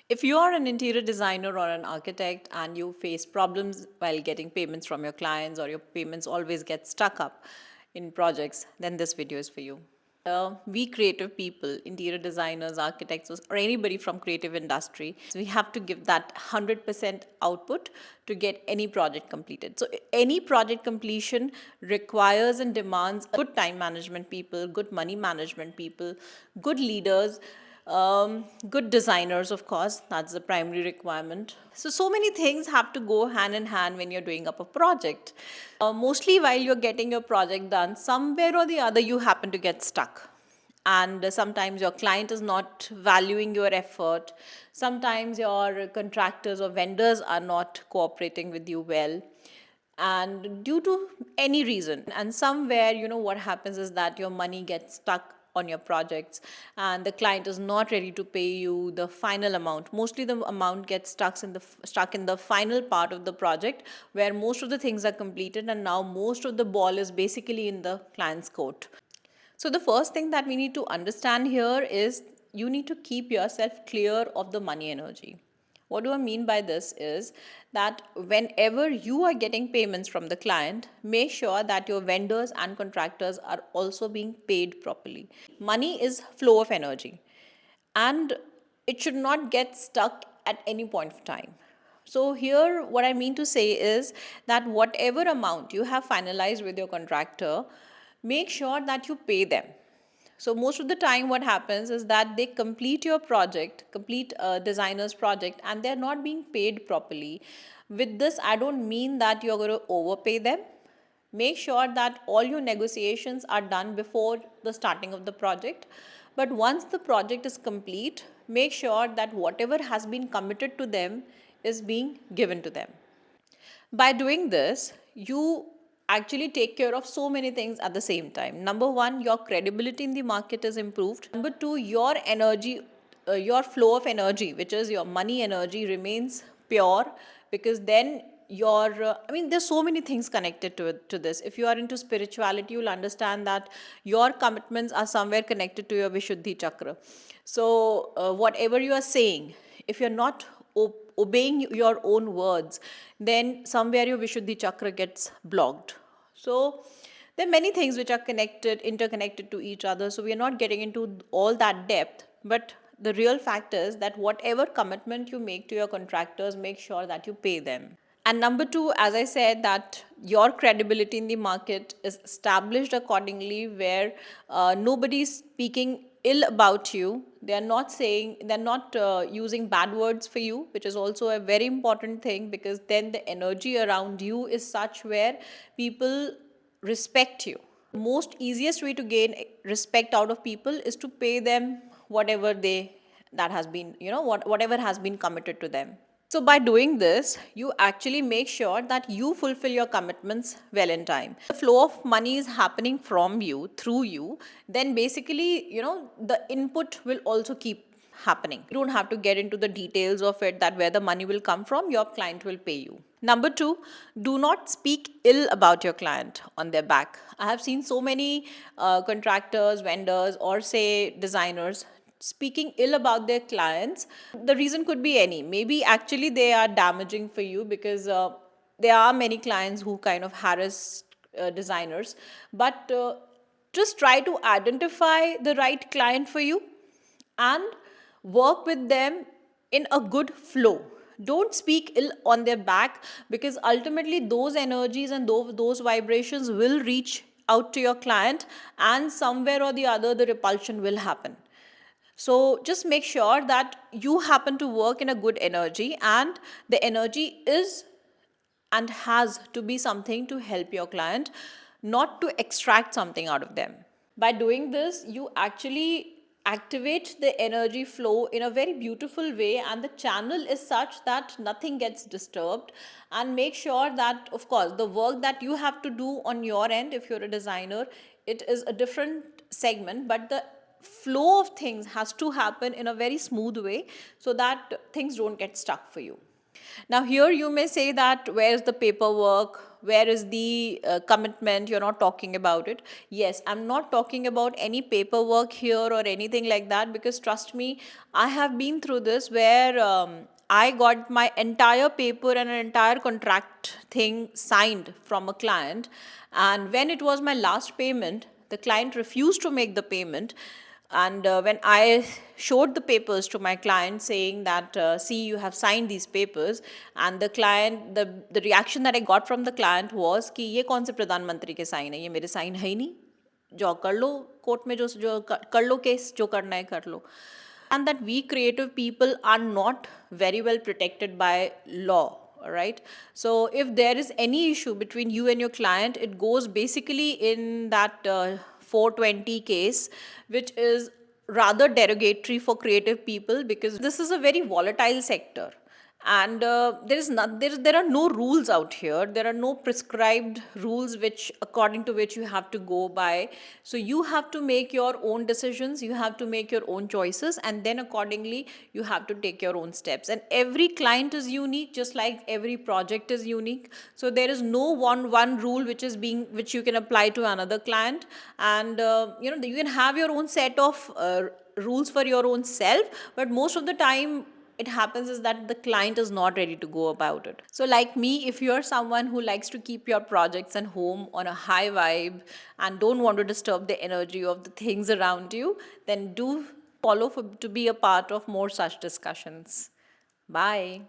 If you are an interior designer or an architect and you face problems while getting payments from your clients, or your payments always get stuck up in projects, then this video is for you. We creative people, interior designers, architects, or anybody from creative industry, so we have to give that 100% output to get any project completed. So any project completion requires and demands good time management people, good money management people, good leaders, good designers, of course, that's the primary requirement. So many things have to go hand in hand when you're doing up a project. Mostly while you're getting your project done, somewhere or the other you happen to get stuck. And sometimes your client is not valuing your effort. Sometimes your contractors or vendors are not cooperating with you well, and due to any reason, and somewhere, what happens is that your money gets stuck on your projects and the client is not ready to pay you the final amount. Mostly the amount gets stuck in the final part of the project, where most of the things are completed and now most of the ball is basically in the client's court. So the first thing that we need to understand here is you need to keep yourself clear of the money energy. What do I mean by this is that whenever you are getting payments from the client, make sure that your vendors and contractors are also being paid properly. Money is flow of energy, and it should not get stuck at any point of time. So here what I mean to say is that whatever amount you have finalized with your contractor, make sure that you pay them. So most of the time what happens is that they complete your project, complete a designer's project, and they're not being paid properly. With this, I don't mean that you're going to overpay them. Make sure that all your negotiations are done before the starting of the project. But once the project is complete, make sure that whatever has been committed to them is being given to them. By doing this, you actually take care of so many things at the same time. Number one, your credibility in the market is improved. Number two, your energy, your flow of energy, which is your money energy, remains pure, because then there's so many things connected to this. If you are into spirituality, you'll understand that your commitments are somewhere connected to your Vishuddhi chakra. So whatever you are saying, if you're not obeying your own words, then somewhere your Vishuddhi chakra gets blocked. So there are many things which are interconnected to each other. So we are not getting into all that depth, but the real fact is that whatever commitment you make to your contractors, make sure that you pay them. And number two, as I said, that your credibility in the market is established accordingly, where nobody is speaking ill about you. They're not using bad words for you, which is also a very important thing, because then the energy around you is such where people respect you. The most easiest way to gain respect out of people is to pay them whatever that has been, whatever has been committed to them. So by doing this, you actually make sure that you fulfill your commitments well in time. The flow of money is happening from you, through you, then basically, the input will also keep happening. You don't have to get into the details of it, that where the money will come from, your client will pay you. Number two, do not speak ill about your client on their back. I have seen so many contractors, vendors, or say designers speaking ill about their clients. The reason could be any. Maybe actually they are damaging for you, because there are many clients who kind of harass designers. But just try to identify the right client for you and work with them in a good flow. Don't speak ill on their back, because ultimately those energies and those vibrations will reach out to your client, and somewhere or the other the repulsion will happen. So just make sure that you happen to work in a good energy, and the energy is and has to be something to help your client, not to extract something out of them. By doing this, you actually activate the energy flow in a very beautiful way, and the channel is such that nothing gets disturbed. And make sure that, of course, the work that you have to do on your end, if you're a designer, it is a different segment, but the flow of things has to happen in a very smooth way, so that things don't get stuck for you. Now here you may say that where's the paperwork, where is the commitment? You're not talking about it. Yes, I'm not talking about any paperwork here or anything like that, because trust me, I have been through this where I got my entire paper and an entire contract thing signed from a client, and when it was my last payment, the client refused to make the payment. And when I showed the papers to my client saying that, see, you have signed these papers, and the reaction that I got from the client was कि ये कौन से प्रधानमंत्री के sign है, ये मेरे sign है ही नहीं, जो कर लो कोर्ट में, जो कर लो केस, जो करना है कर लो. And that we creative people are not very well protected by law. Right, so if there is any issue between you and your client, it goes basically in that 420 case, which is rather derogatory for creative people, because this is a very volatile sector, and there are no rules out here. There are no prescribed rules which according to which you have to go by. So you have to make your own decisions, you have to make your own choices, and then accordingly you have to take your own steps. And every client is unique, just like every project is unique. So there is no one rule which you can apply to another client. And you can have your own set of rules for your own self, but most of the time it happens is that the client is not ready to go about it. So like me, if you're someone who likes to keep your projects and home on a high vibe and don't want to disturb the energy of the things around you, then do follow to be a part of more such discussions. Bye.